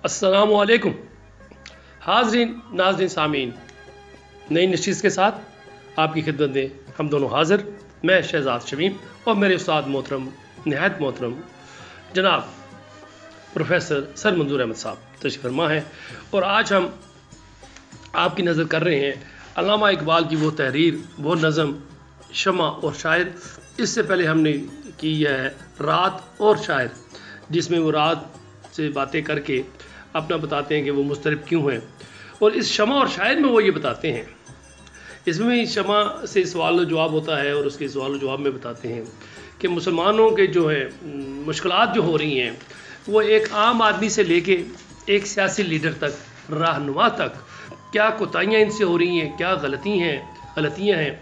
السلام علیکم حاضرین ناظرین سامعین، نئی نشست کے ساتھ آپ کی خدمت میں ہم دونوں حاضر، میں شہزاد شمیم اور میرے استاد محترم نہایت محترم جناب پروفیسر سر منظور احمد صاحب تشریف فرما ہے، اور آج ہم آپ کی نظر کر رہے ہیں علامہ اقبال کی وہ تحریر، وہ نظم شمع اور شاعر۔ اس سے پہلے ہم نے کی ہے رات اور شاعر، جس میں وہ رات سے باتیں کر کے اپنا بتاتے ہیں کہ وہ مضطرب کیوں ہیں، اور اس شمع اور شاعر میں وہ یہ بتاتے ہیں، اس میں شمع سے سوال و جواب ہوتا ہے، اور اس کے سوال و جواب میں بتاتے ہیں کہ مسلمانوں کے جو ہے مشکلات جو ہو رہی ہیں، وہ ایک عام آدمی سے لے کے ایک سیاسی لیڈر تک، رہنما تک، کیا کوتاہیاں ان سے ہو رہی ہیں، کیا غلطیاں ہیں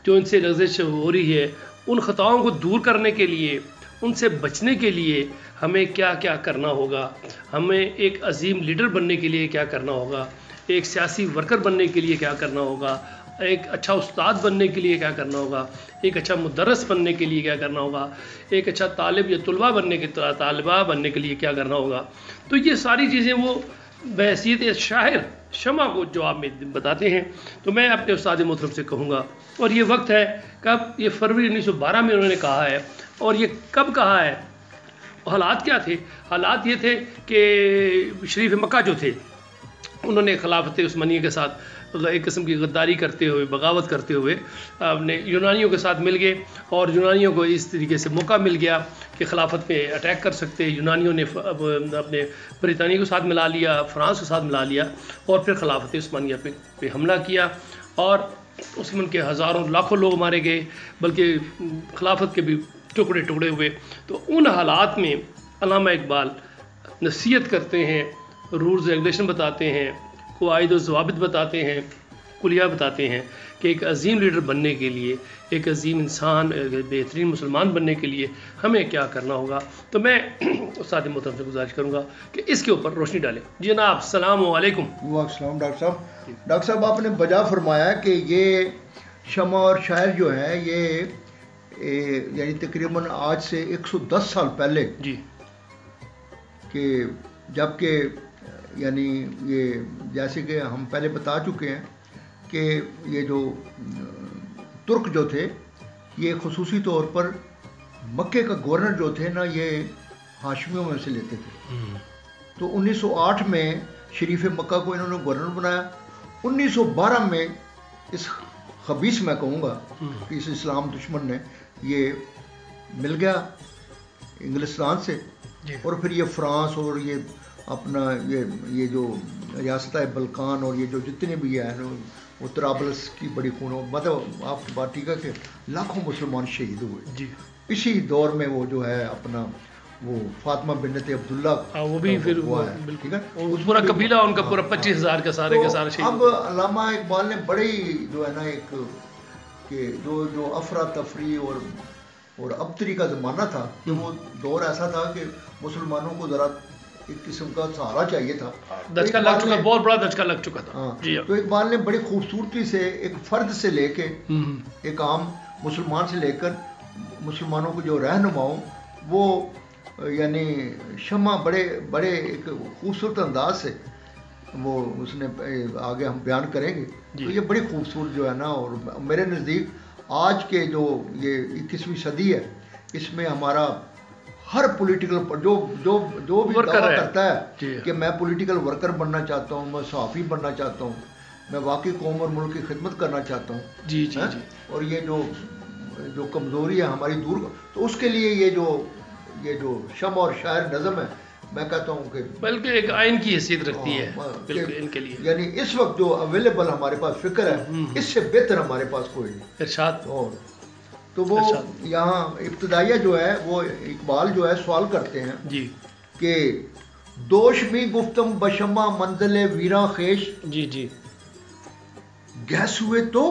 جو ان سے لغزش ہو رہی ہے، ان خطاؤں کو دور کرنے کے لیے، ان سے بچنے کے لیے ہمیں کیا کیا کرنا ہوگا، ہمیں ایک عظیم لیڈر بننے کے لیے کیا کرنا ہوگا، ایک سیاسی ورکر بننے کے لیے کیا کرنا ہوگا، ایک اچھا استاد بننے کے لیے کیا کرنا ہوگا، ایک اچھا مدرس بننے کے لیے کیا کرنا ہوگا، ایک اچھا طالبہ بننے کے لیے کیا کرنا ہوگا۔ تو یہ ساری چیزیں وہ بحیثیت شاعر شمع کو جواب میں بتاتے ہیں۔ تو میں اپنے استاد محترم سے کہوں گا، اور یہ وقت ہے کب، یہ فروری 1912 میں انہوں نے کہا ہے، اور یہ کب کہا ہے، حالات کیا تھے؟ حالات یہ تھے کہ شریف مکہ جو تھے، انہوں نے خلافت عثمانیہ کے ساتھ ایک قسم کی غداری کرتے ہوئے، بغاوت کرتے ہوئے اپنے یونانیوں کے ساتھ مل گئے، اور یونانیوں کو اس طریقے سے موقع مل گیا کہ خلافت پہ اٹیک کر سکتے۔ یونانیوں نے اپنے برطانیہ کو ساتھ ملا لیا، فرانس کے ساتھ ملا لیا، اور پھر خلافت عثمانیہ پہ حملہ کیا، اور اس میں ان کے ہزاروں لاکھوں لوگ مارے گئے، بلکہ خلافت کے بھی ٹکڑے ٹکڑے ہوئے۔ تو ان حالات میں علامہ اقبال نصیحت کرتے ہیں، رولز ریگولیشن بتاتے ہیں، قواعد و ضوابط بتاتے ہیں، کلیہ بتاتے ہیں کہ ایک عظیم لیڈر بننے کے لیے، ایک عظیم انسان، ایک بہترین مسلمان بننے کے لیے ہمیں کیا کرنا ہوگا۔ تو میں استاد محترم سے گزارش کروں گا کہ اس کے اوپر روشنی ڈالیں۔ جی جناب، السلام علیکم۔ وعلیکم السلام ڈاکٹر صاحب۔ ڈاکٹر صاحب، آپ نے بجا فرمایا کہ یہ شمع اور شاعر جو ہیں، یہ یعنی تقریباً آج سے 110 سال پہلے، جی، کہ جب کہ یعنی یہ جیسے کہ ہم پہلے بتا چکے ہیں کہ یہ جو ترک جو تھے، یہ خصوصی طور پر مکے کا گورنر جو تھے نا، یہ ہاشمیوں میں سے لیتے تھے۔ تو 1908 میں شریف مکہ کو انہوں نے گورنر بنایا۔ 1912 میں اس خبیث، میں کہوں گا کہ اس اسلام دشمن نے یہ مل گیا انگلستان سے، اور پھر یہ فرانس اور یہ اپنا یہ جو ریاست بلکان اور یہ جو جتنے بھی ہیں، وہ طرابلس کی بڑی خونوں، مطلب آپ کی بات ٹھیک ہے کہ لاکھوں مسلمان شہید ہوئے۔ جی، اسی دور میں وہ جو ہے اپنا وہ فاطمہ بنت عبداللہ، وہ بھی پھر ہوا ہے، ٹھیک ہے، پورا قبیلہ ان کا پورا 25,000 کا سارے کے سارے شہید۔ اب علامہ اقبال نے بڑی جو ہے نا ایک کہ جو افراتفری اور ابتری کا زمانہ تھا، کہ وہ دور ایسا تھا کہ مسلمانوں کو ذرا ایک قسم کا سہارا چاہیے تھا، دھچکا لگ چکا، بہت بڑا دھچکا لگ چکا تھا۔ جی، تو اقبال نے بڑی خوبصورتی سے ایک فرد سے لے کے ایک عام مسلمان سے لے کر مسلمانوں کو جو رہنماؤں، وہ یعنی شمع بڑے ایک خوبصورت انداز سے وہ اس نے آگے ہم بیان کریں گے۔ تو یہ بڑی خوبصورت جو ہے نا، اور میرے نزدیک آج کے جو یہ 21ویں صدی ہے، اس میں ہمارا ہر پولیٹیکل جو بھی دعویٰ کرتا ہے کہ میں پولیٹیکل ورکر بننا چاہتا ہوں، میں صحافی بننا چاہتا ہوں، میں واقعی قوم اور ملک کی خدمت کرنا چاہتا ہوں، جی جی جی، اور یہ جو کمزوری ہے ہماری دور، تو اس کے لیے یہ جو شمع اور شاعر نظم ہے، میں کہتا ہوں کہ بلکہ ایک آئین کی حیثیت رکھتی ہے بالکل ان کے لیے، یعنی اس وقت جو اویلیبل ہمارے پاس فکر ہے، اس سے بہتر ہمارے پاس کوئی نہیں۔ ارشاد۔ اور تو وہ یہاں ابتدائیہ جو ہے، وہ اقبال جو ہے سوال کرتے ہیں جی کہ دوش می گفتم بشمع منزل ویراں خیش، جی جی، گیس ہوئے تو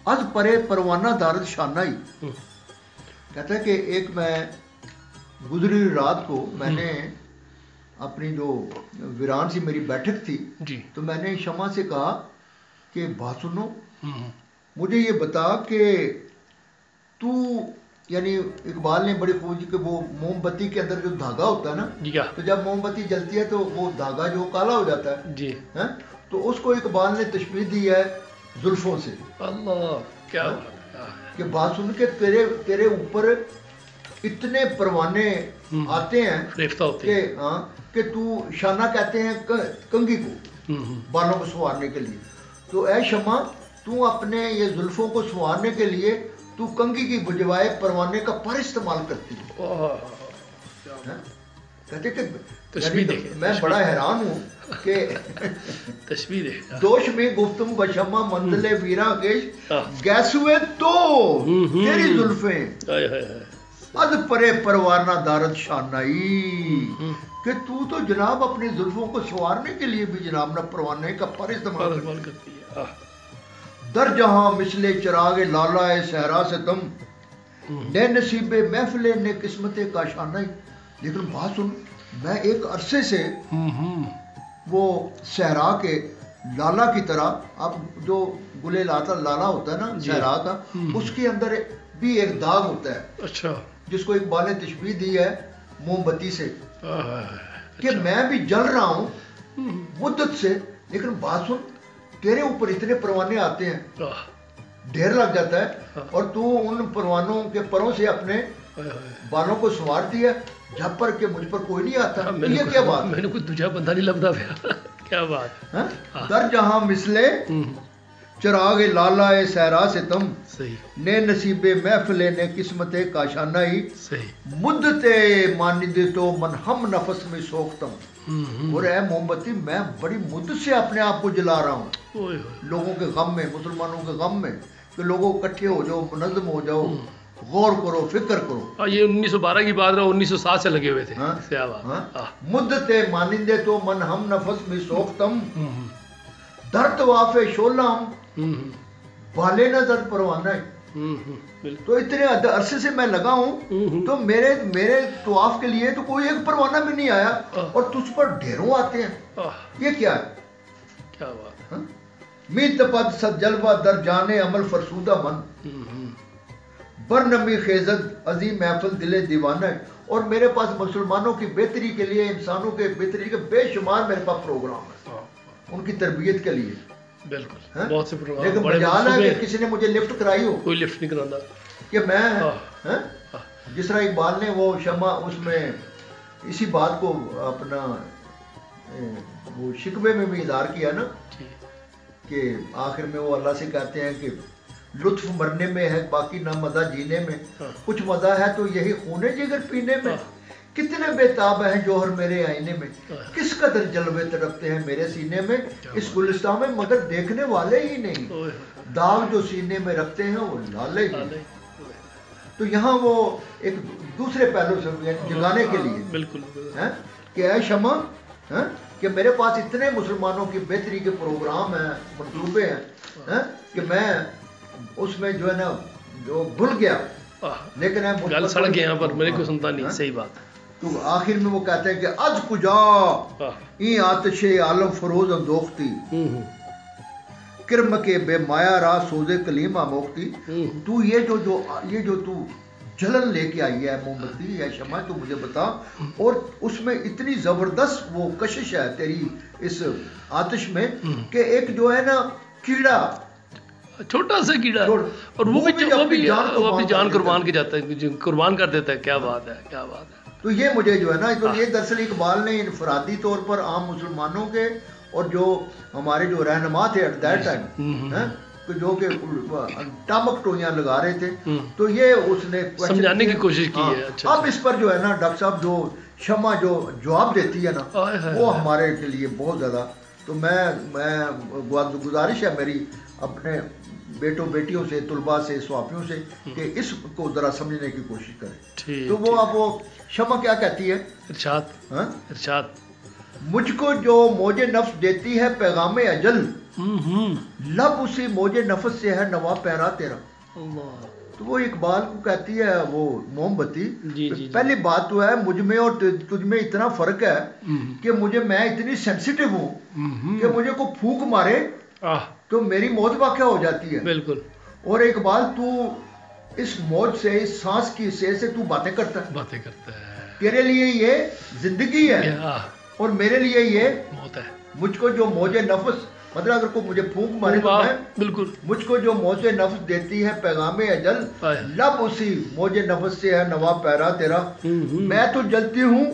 از پرے پروانہ دارد شانائی۔ کہتا ہے کہ ایک میں گزری رات کو میں نے اپنی جو ویران سی میری بیٹھک تھی، تو میں نے شمع سے کہا کہ بات سنو، مجھے یہ بتا کہ تو یعنی اقبال نے بڑی خوب کہ وہ موم بتی کے اندر جو دھاگا ہوتا ہے نا، جی کیا تو جب موم بتی جلتی ہے تو وہ دھاگا جو کالا ہو جاتا ہے، جی ہاں، تو اس کو اقبال نے تشبیہ دی ہے زلفوں سے، اللہ کیا ہاں؟ بات ہے. کہ بات سن کے تیرے اوپر اتنے پروانے آتے ہیں ریختہ ہوتے کہ ہیں. ہاں کہ تو شانہ کہتے ہیں کنگھی کو بالوں کو سنوارنے کے لیے، تو اے شمع تو اپنے یہ زلفوں کو سنوارنے کے لیے تو کنگھی کی بجوائے پروانے کا پر استعمال کرتی ہے. ہاں؟ کہتے کہ تشبیہ یعنی دیکھیں، میں بڑا حیران ہوں کہ تشبیہ دیکھیں. دوش میں گفتم بشمہ منزل ویرا کیش گیسوے تو تیری زلفیں ہائے ہائے ہائے. اد پرے پروانہ دارت شانائی، کہ تو جناب اپنی زلفوں کو سنوارنے کے لیے بھی جناب نہ پروانے کا پر استعمال کرتی ہے. در جہاں مثل چراغ لالا صحرا سے تم نے نصیب محفل نے قسمت کا شانائی. لیکن بات سن، میں ایک عرصے سے وہ صحرا کے لالا کی طرح، اب جو گلے لالا ہوتا ہے نا صحرا کا، اس کے اندر بھی ایک داغ ہوتا ہے، اچھا، جس کو اقبال نے تشبیہ دی ہے موم بتی سے، کہ میں بھی جل رہا ہوں مدت سے، لیکن بات سن تیرے اوپر اتنے پروانے آتے ہیں، ڈھیر لگ جاتا ہے، اور تو ان پروانوں کے پروں سے اپنے بالوں کو سنوارتی ہے، جب پر کہ مجھ پر کوئی نہیں آتا. یہ کیا بات ہے؟ میں نے کوئی دوجا بندہ نہیں لبدا پیا. کیا بات. در جہاں مثلے چراغ لالا صحرا سے تم صحیح نے نصیب محفل نے قسمت کاشانائی صحیح مدت ماند تو من ہم نفس میں سوختم. اور اے موم بتی، میں بڑی مدت سے اپنے آپ کو جلا رہا ہوں لوگوں کے غم میں، مسلمانوں کے غم میں، کہ لوگوں اکٹھے ہو جاؤ، منظم ہو جاؤ، غور کرو، فکر کرو. یہ 1912 کی بات رہا، 1907 سے لگے ہوئے تھے. کیا بات. مدت مانندے تو من ہم نفس میں سوختم در طواف شولم بالے نہ در پروانہ. تو اتنے عرصے سے میں لگا ہوں، تو میرے طواف کے لیے تو کوئی ایک پروانہ بھی نہیں آیا، اور تجھ پر ڈھیروں آتے ہیں. یہ کیا ہے؟ کیا بات. می تپد صد جلوہ در جانے عمل فرسودہ من برنمی خیزت عظیم محفل دل دیوانہ. اور میرے پاس مسلمانوں کی بہتری کے لیے، انسانوں کے بہتری کے بے شمار میرے پاس پروگرام ہے ان کی تربیت کے لیے. بالکل، بہت سے پروگرام. لیکن مجال ہے کہ کسی نے مجھے لفٹ کرائی ہو، کوئی لفٹ نہیں کرانا، کہ میں جس طرح اقبال نے وہ شمع اس میں اسی بات کو اپنا وہ شکوے میں بھی اظہار کیا نا، کہ آخر میں وہ اللہ سے کہتے ہیں کہ لطف مرنے میں ہے باقی نہ مزہ جینے میں، کچھ مزہ ہے تو یہی خون جگر پینے میں. کتنے بےتاب ہیں جوہر میرے آئینے میں، کس قدر جلوے تڑپتے ہیں میرے سینے میں، اس گلستان میں مگر دیکھنے والے ہی نہیں، داغ جو سینے میں رکھتے ہیں وہ لالے ہی. تو یہاں وہ ایک دوسرے پہلو سے جگانے کے لیے بالکل کہ اے شمع، کہ میرے پاس اتنے مسلمانوں کی بہتری کے پروگرام ہیں، منصوبے ہیں، کہ میں اس میں جو ہے نا جو بھول گیا، لیکن گل سڑ گیا پر میرے کو سنتا نہیں. صحیح بات. تو آخر میں وہ کہتے ہیں کہ از کجا این آتش عالم فروز اندوختی کرم کے بے مایا را سوزے کلیم آموختی. تو یہ جو تو جلن لے کے آئی ہے موم بتی یا شمع، تو مجھے بتا، اور اس میں اتنی زبردست وہ کشش ہے تیری اس آتش میں، کہ ایک جو ہے نا کیڑا، چھوٹا سا کیڑا، اور وہ بھی اپنی جان قربان کی جاتا ہے، قربان کر دیتا ہے. کیا بات ہے، کیا بات ہے. تو یہ مجھے جو ہے نا، تو یہ دراصل اقبال نے انفرادی طور پر عام مسلمانوں کے اور جو ہمارے جو رہنما تھے ایٹ دیٹ ٹائم، جو کہ ٹامک ٹوئیاں لگا رہے تھے، تو یہ اس نے سمجھانے کی کوشش کی ہے. اب اس پر جو ہے نا ڈاکٹر صاحب جو شمع جو جواب دیتی ہے نا، وہ ہمارے کے لیے بہت زیادہ، تو میں گزارش ہے میری اپنے بیٹوں بیٹیوں سے، طلباء سے، صحافیوں سے، کہ اس کو ذرا سمجھنے کی کوشش کریں. تو وہ اب وہ شمع کیا کہتی ہے؟ ارشاد. مجھ کو جو موج نفس دیتی ہے پیغام اجل، لب اسی موج نفس سے ہے نوا پیرا تیرا. تو وہ اقبال کو کہتی ہے وہ موم بتی، پہلی بات تو ہے مجھ میں اور تجھ میں اتنا فرق ہے کہ میں اتنی سینسیٹیو ہوں کہ مجھے کو پھونک مارے تو میری موت واقع ہو جاتی ہے. بالکل. اور اقبال تو اس موج سے، اس سانس کی سے تو باتیں کرتا ہے، باتیں کرتا ہے، تیرے لیے یہ زندگی ہے اور میرے لیے یہ موت ہے. مجھ کو جو موج نفس، مطلب اگر کوئی مجھے پھونک مارے تو میں بالکل مجھ کو جو موج نفس دیتی ہے پیغام اجل، لب اسی موج نفس سے ہے نوا پیرا تیرا. میں تو جلتی ہوں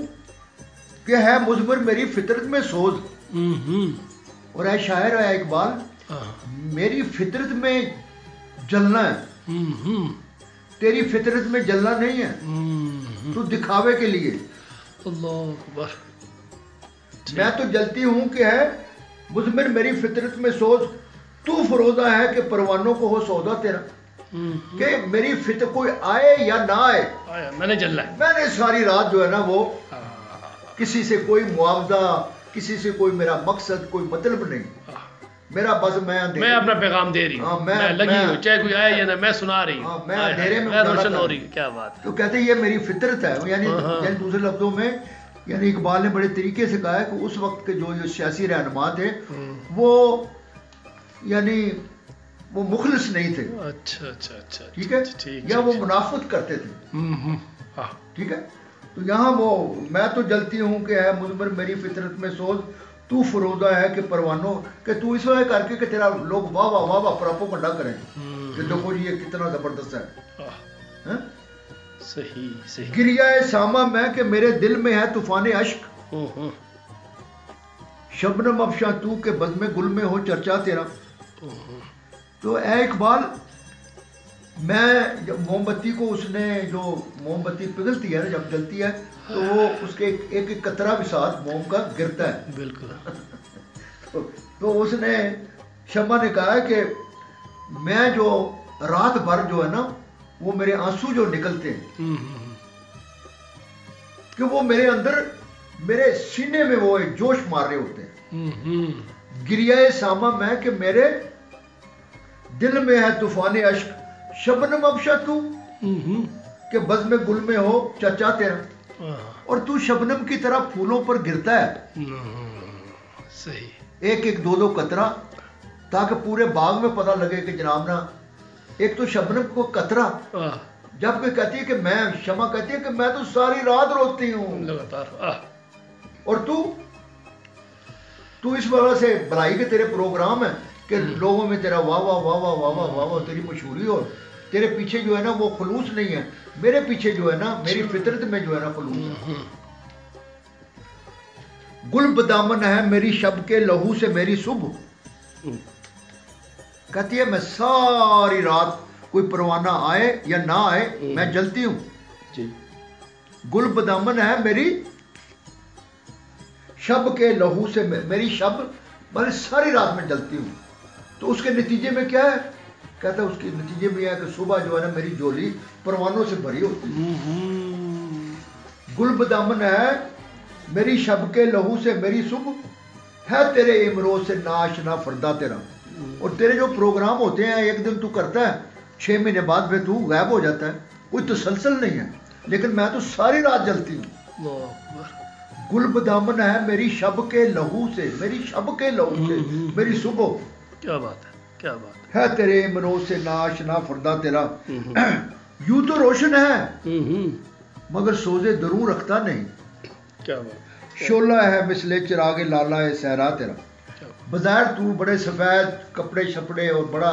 کہ ہے مضمر میری فطرت میں سوز. اور اے شاعر ہے اقبال، میری فطرت میں جلنا ہے، تیری فطرت میں جلنا نہیں ہے، تو دکھاوے کے لیے. اللہ اکبر. میں تو جلتی ہوں کہ ہے مضمر میری فطرت میں سوز، تو فروزہ ہے کہ پروانوں کو ہو سودا تیرا. کہ میری فطرت کوئی آئے یا نہ آئے، میں نے جلنا ہے. میں نے ساری رات جو ہے نا وہ کسی سے کوئی معاوضہ، کسی سے کوئی میرا مقصد، کوئی مطلب نہیں. میرا بس میں اپنا پیغام دے رہی ہوں، میں لگی ہوں، چاہے کوئی آئے یا نہ، میں سنا رہی ہوں، میں اندھیرے میں روشن ہو رہی ہے. کیا بات ہے. تو کہتے ہیں یہ میری فطرت ہے. یعنی دوسرے لفظوں میں یعنی اقبال نے بڑے طریقے سے کہا ہے کہ اس وقت کے جو سیاسی رہنما تھے وہ یعنی وہ مخلص نہیں تھے. اچھا اچھا اچھا. ٹھیک ہے، یا وہ منافقت کرتے تھے. ٹھیک ہے. تو یہاں وہ میں تو جلتی ہوں کہ ہے مضمر میری فطرت میں سوز، تو فروزہ ہے کہ پروانوں، کہ تو اس وجہ کر کے کہ تیرا لوگ واہ واہ واہ واہ پراپوگنڈا کریں کہ دیکھو جی یہ کتنا زبردست ہے. صحیح صحیح. گریہ ساما میں کہ میرے دل میں ہے طوفان اشک، شبنم افشاں تو کہ بزم گل میں ہو چرچا تیرا. تو اے اقبال، میں جب موم بتی کو اس نے جو موم بتی پگھلتی ہے نا، جب جلتی ہے تو وہ اس کے ایک ایک قطرہ بھی ساتھ موم کا گرتا ہے. بالکل. تو اس نے شمع نے کہا ہے کہ میں جو رات بھر جو ہے نا وہ میرے آنسو جو نکلتے ہیں کہ وہ میرے اندر میرے سینے میں وہ ایک جوش مار رہے ہوتے ہیں. گریہ ساما میں کہ میرے دل میں ہے طوفان اشک، شبنم افشاں تو کہ بزم گل میں ہو چچا تیرا. اور تو شبنم کی طرح پھولوں پر گرتا ہے. صحیح. ایک ایک دو قطرہ، تاکہ پورے باغ میں پتہ لگے کہ جناب نا ایک تو شبنم کو قطرہ، جب کہ کہتی ہے کہ میں شمع کہتی ہے کہ میں تو ساری رات روتی ہوں لگاتار. اور تو اس وجہ سے بھلائی کے تیرے پروگرام ہیں کہ لوگوں میں تیرا واہ واہ واہ واہ واہ واہ واہ واہ تیری مشہوری، اور تیرے پیچھے جو ہے نا وہ خلوص نہیں ہے. میرے پیچھے جو ہے نا میری فطرت میں جو ہے نا خلوص ہے. گل بدامن ہے میری شب کے لہو سے میری صبح. کہتی ہے میں ساری رات کوئی پروانہ آئے یا نہ آئے میں جلتی ہوں. گل بدامن ہے میری شب کے لہو سے میری شب، میں ساری رات میں جلتی ہوں. تو اس کے نتیجے میں کیا ہے؟ کہتا ہے اس کے نتیجے میں یہ ہے کہ صبح جو ہے نا میری جولی پروانوں سے بھری ہوتی ہے. گل بدامن ہے میری شب کے لہو سے میری صبح، ہے تیرے امروز سے ناشنا فردا تیرا. اور تیرے جو پروگرام ہوتے ہیں ایک دن تو کرتا ہے، 6 مہینے بعد پھر تو غائب ہو جاتا ہے، کوئی تسلسل نہیں ہے. لیکن میں تو ساری رات جلتی ہوں. گل بدامن ہے میری شب کے لہو سے، میری شب کے لہو سے میری صبح. کیا بات ہے، کیا بات ہے تیرے امروز سے ناشنا فردا تیرا. یوں تو روشن ہے مگر سوزے دروں رکھتا نہیں. کیا بات. شولہ ہے مثل چراغ لالا صحرا تیرا. بظاہر تو بڑے سفید کپڑے شپڑے اور بڑا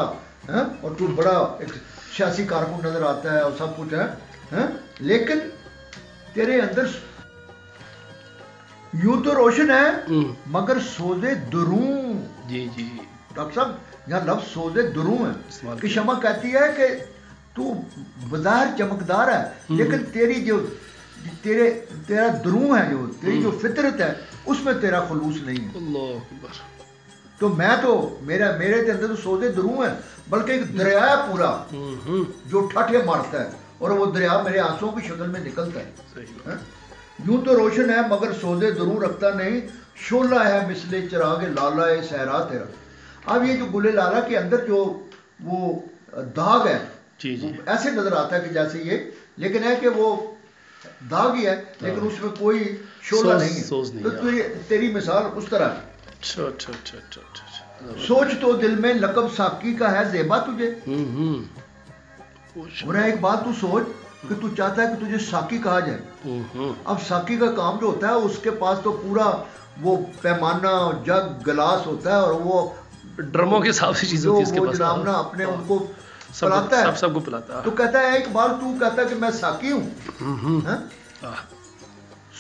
اور تو بڑا ایک سیاسی کارکن نظر آتا ہے اور سب کچھ ہے، لیکن تیرے اندر یوں تو روشن ہے مگر سوزے دروں. جی جی ڈاکٹر صاحب یہاں لفظ سوزے دروں ہے کہ شمع کہتی ہے کہ تو بظاہر چمکدار ہے لیکن تیری جو تیرا دروں ہے، جو تیری جو فطرت ہے اس میں تیرا خلوص نہیں ہے. اللہ اکبر. تو میں تو میرے اندر تو سوزے دروں ہے، بلکہ ایک دریا ہے پورا جو ٹھاٹھے مارتا ہے اور وہ دریا میرے آنسوں کی شکل میں نکلتا ہے. یوں تو روشن ہے مگر سوزے دروں رکھتا نہیں، شولہ ہے مثل چراغ لالا صحرا تیرا. اب یہ جو گل لالا کے اندر جو وہ داغ ہے ایسے نظر آتا ہے کہ جیسے یہ، لیکن ہے کہ وہ داغ ہی ہے لیکن اس میں کوئی شولہ نہیں ہے. تو تیری مثال اس طرح ہے. سوچ تو دل میں لقب ساقی کا ہے زیبا تجھے. اور ایک بات تو سوچ کہ تو چاہتا ہے کہ تجھے ساقی کہا جائے. اب ساقی کا کام جو ہوتا ہے اس کے پاس تو پورا وہ پیمانہ جگ گلاس ہوتا ہے اور وہ ڈرموں کے حساب سے چیزیں ہوتی ہے اس کے پاس. جناب نا اپنے ان کو پلاتا ہے, سب کو پلاتا ہے. تو کہتا ہے ایک بار تو کہتا ہے کہ میں ساقی ہوں.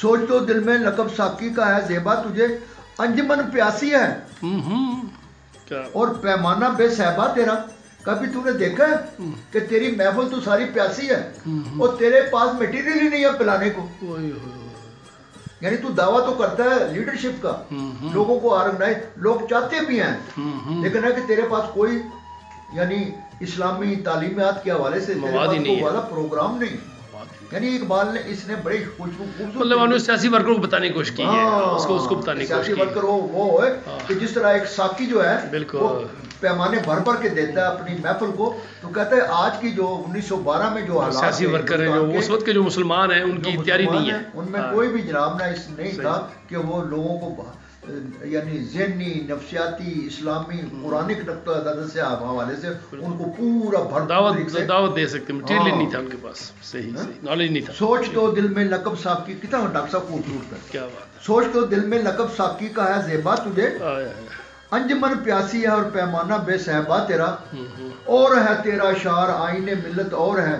سوچ تو دل میں لقب ساقی کا ہے زیبا تجھے انجمن پیاسی ہے اور پیمانہ بے صحبہ تیرا. کبھی تو نے دیکھا ہے کہ تیری محفل تو ساری پیاسی ہے اور تیرے پاس میٹیریل ہی نہیں ہے پلانے کو. یعنی تو دعویٰ تو کرتا ہے لیڈرشپ کا, لوگوں کو آرگنائز, لوگ چاہتے بھی ہیں لیکن ہے کہ تیرے پاس کوئی یعنی اسلامی تعلیمات کے حوالے سے تیرے پاس کوئی والا پروگرام نہیں. یعنی اقبال نے اس نے بڑے خوبصورت مطلب انہوں نے سیاسی ورکر کو بتانے کی کوشش کی ہے, اس کو بتانے کی کوشش کی. سیاسی ورکر وہ ہے کہ جس طرح ایک ساقی جو ہے وہ پیمانے بھر کے دیتا ہے اپنی محفل کو, تو کہتا ہے آج کی جو 1912 میں جو حالات سیاسی ورکر ہیں, جو اس وقت کے جو مسلمان ہیں, ان کی تیاری نہیں ہے. ان میں کوئی بھی جناب نہ اس نہیں تھا کہ وہ لوگوں کو یعنی ذہنی, نفسیاتی, اسلامی, قرآنک نقطہ نظر سے حوالے سے ان کو پورا بھر دعوت دے سکتے. مٹیریل نہیں تھا ان کے پاس, صحیح نالج نہیں تھا. سوچ تو دل میں لقب ساقی, کتنا ڈاکٹر صاحب خوبصورت ہے. کیا بات. سوچ تو دل میں لقب ساقی کا ہے زیبا تجھے انجمن پیاسی ہے اور پیمانہ بے صحبہ تیرا. اور ہے تیرا شعر آئین ملت اور ہے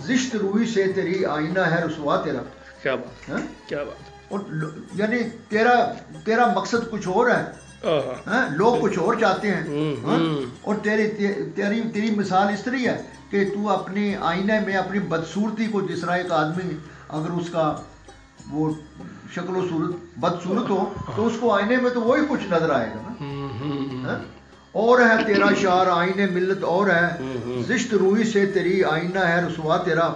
زشت روئی سے تیری آئینہ ہے رسوا تیرا. کیا بات, کیا بات. یعنی تیرا مقصد کچھ اور ہے, لوگ کچھ اور چاہتے ہیں, اور تیری مثال اس طرح ہے کہ تو اپنی آئینے میں اپنی بدصورتی کو, جس طرح ایک آدمی اگر اس کا وہ شکل و صورت بدصورت ہو تو اس کو آئینے میں تو وہی کچھ نظر آئے گا نا. اور ہے تیرا شعر آئین ملت اور ہے زشت روئی سے تیری آئینہ ہے رسوا تیرا.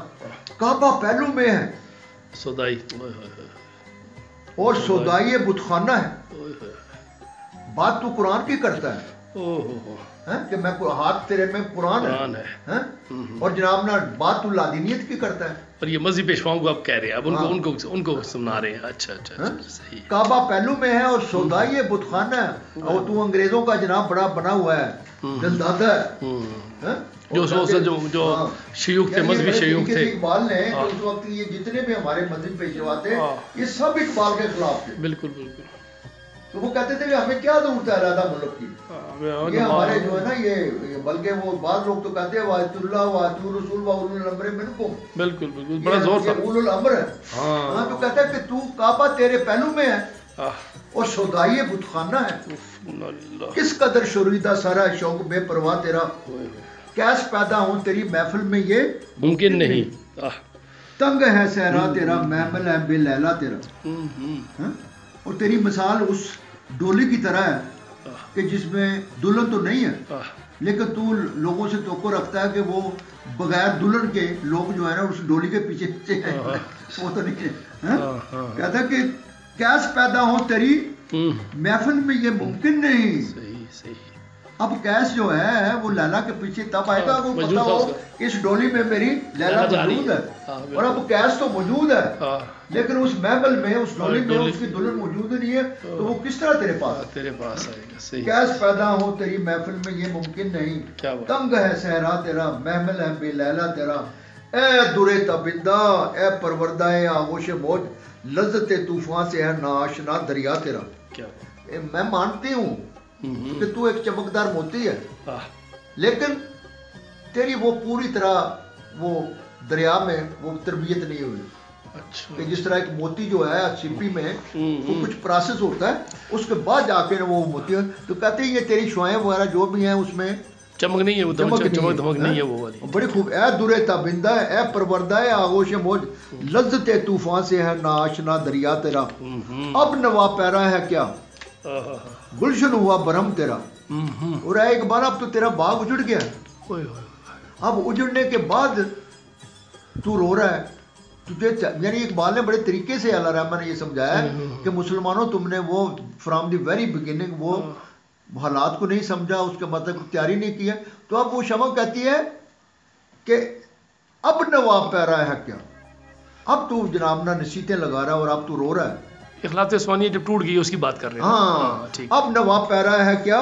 کعبہ پہلو میں ہے سودائی اور سودائی بتخانہ ہے. بات تو قرآن کی کرتا ہے کہ میں ہاتھ تیرے میں قرآن ہے, اور جناب نا بات تو لادینیت کی کرتا ہے. اور یہ مذہبی پیشواؤں کو آپ کہہ رہے ہیں, اب ان کو سنا رہے ہیں. اچھا صحیح. کعبہ پہلو میں ہے اور سودائی بتخانہ ہے, اور تو انگریزوں کا جناب بڑا بنا ہوا ہے, دلدادہ ہے. جو شیوخ تھے, مذہبی شیوخ تھے. اقبال نے اس وقت یہ جتنے بھی ہمارے مذہبی پیشوا تھے یہ سب اقبال کے خلاف تھے. بالکل بالکل. تو وہ کہتے تھے کہ ہمیں کیا ضرورت ہے علیحدہ ملک کی, یہ ہمارے جو ہے نا یہ, بلکہ وہ بعض لوگ تو کہتے ہیں وَاطِيعُوا اللَّهَ وَاطِيعُوا الرَّسُولَ وَأُولِي الْأَمْرِ مِنْكُمْ. بالکل بالکل, بڑا زور تھا. اولو الامر ہے. ہاں تو کہتا ہے کہ تو کعبہ تیرے پہلو میں ہے اور سودائی بتخانہ ہے. کس قدر شوریدہ سارا شوق بے پرواہ تیرا, کیس پیدا ہوں تیری محفل میں یہ ممکن نہیں. تنگ ہے صحرا تیرا محمل ہے بے لیلا تیرا. اور تیری مثال اس ڈولی کی طرح ہے کہ جس میں دلہن تو نہیں ہے لیکن تو لوگوں سے توقع رکھتا ہے کہ وہ بغیر دلہن کے لوگ جو ہے نا اس ڈولی کے پیچھے پیچھے ہیں, وہ تو نہیں ہے. کہتا ہے کہ کیس پیدا ہو تیری محفل میں یہ ممکن نہیں. صحیح. اب کیس جو ہے وہ لیلا کے پیچھے تب آئے گا وہ پتا ہو اس ڈولی میں میری لیلا موجود ہے, اور اب کیس تو موجود ہے لیکن اس محفل میں اس ڈولی میں اس کی دلہن موجود نہیں ہے, تو وہ کس طرح تیرے پاس آئے گا. کیس پیدا ہو تیری محفل میں یہ ممکن نہیں. تنگ ہے صحرا تیرا محمل ہے بے لیلا تیرا. اے درے تابندہ اے پروردہ آغوش موج لذت طوفان سے ہے ناآشنا دریا تیرا. میں مانتی ہوں کہ تو ایک چمکدار موتی ہے لیکن تیری وہ پوری طرح وہ دریا میں وہ تربیت نہیں ہوئی. کہ جس طرح ایک موتی جو ہے سپی میں وہ کچھ پروسیس ہوتا ہے اس کے بعد جا کے وہ موتی ہے, تو کہتے ہیں یہ تیری شعائیں وغیرہ جو بھی ہیں اس میں چمک نہیں ہے, وہ چمک دھمک نہیں ہے وہ والی. بڑی خوب. اے درے تابندہ اے پروردہ آغوش موج لذت طوفان سے ہے ناآشنا دریا تیرا. اب نوا پیرا ہے کیا گلشن ہوا برہم تیرا. اور اے اقبال اب تو تیرا باغ اجڑ گیا, اب اجڑنے کے بعد تو رو رہا ہے تجھے. یعنی اقبال نے بڑے طریقے سے اللہ رحمٰن نے یہ سمجھایا کہ مسلمانوں تم نے وہ فرام دی ویری بگننگ وہ حالات کو نہیں سمجھا, اس کے مطلب تیاری نہیں کیا. تو اب وہ شمع کہتی ہے کہ اب نواب پیرا ہے کیا, اب تو جناب نا نصیحتیں لگا رہا ہے اور اب تو رو رہا ہے. اخلاق عثمانیہ جب ٹوٹ گئی اس کی بات کر رہے ہیں. ہاں اب نواب پیرا ہے کیا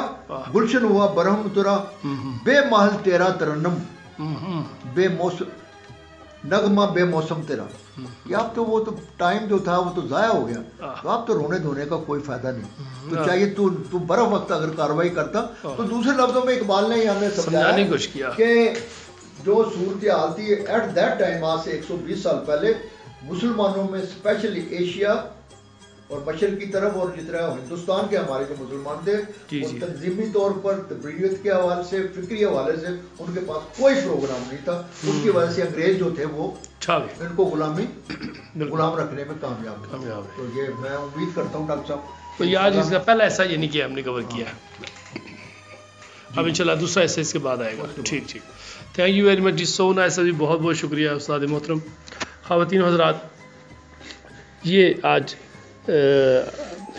گلشن ہوا برہم ترا بے محل تیرا ترنم. بے موسم نغمہ بے موسم تیرا. یہ اب تو وہ تو ٹائم جو تھا وہ تو ضائع ہو گیا. تو اب تو رونے دھونے کا کوئی فائدہ نہیں. تو چاہیے تو برف وقت اگر کارروائی کرتا. تو دوسرے لفظوں میں اقبال نے ہی ہمیں سمجھایا کہ جو صورتحال تھی ایٹ دیٹ ٹائم، آج سے 120 سال پہلے، مسلمانوں میں اسپیشلی ایشیا اور مشرق کی طرف، اور جتنا ہندوستان کے ہمارے جو مسلمان تھے وہ تنظیمی طور پر تبریت کے حوالے سے، فکری حوالے سے ان کے پاس کوئی پروگرام نہیں تھا. اس کی وجہ سے انگریز جو تھے وہ ان کو غلام رکھنے میں کامیاب تھے. تو یہ میں امید کرتا ہوں ڈاکٹر صاحب. تو یہ آج اس کا پہلا ایسا یہ نہیں کیا ہم نے کور کیا. اب انشاءاللہ دوسرا ایسا اس کے بعد آئے گا. ٹھیک. تھینک یو ویری مچ جی. سو نائس جی. بہت بہت شکریہ استاد محترم. خواتین حضرات، یہ آج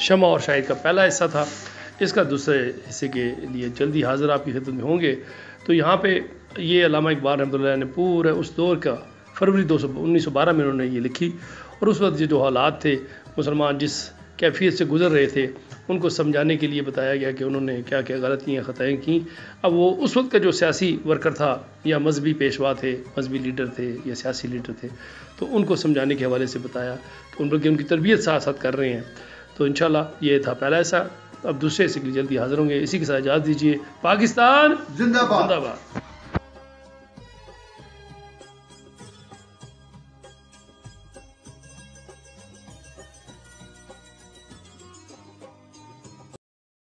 شمع اور شاہد کا پہلا حصہ تھا. اس کا دوسرے حصے کے لیے جلدی حاضر آپ کی خدمت میں ہوں گے. تو یہاں پہ یہ علامہ اقبال رحمۃ اللہ نے پورا اس دور کا فروری 1912 میں انہوں نے یہ لکھی، اور اس وقت جو حالات تھے مسلمان جس کیفیت سے گزر رہے تھے ان کو سمجھانے کے لیے بتایا گیا کہ انہوں نے کیا کیا غلطیاں خطائیں کیں. اب وہ اس وقت کا جو سیاسی ورکر تھا یا مذہبی پیشوا تھے، مذہبی لیڈر تھے یا سیاسی لیڈر تھے، تو ان کو سمجھانے کے حوالے سے بتایا کہ ان بلکہ ان کی تربیت ساتھ ساتھ کر رہے ہیں. تو انشاءاللہ یہ تھا پہلا ایسا. اب دوسرے سے جلدی حاضر ہوں گے. اسی کے ساتھ اجازت دیجیے. پاکستان زندہ باد. زندہ باد.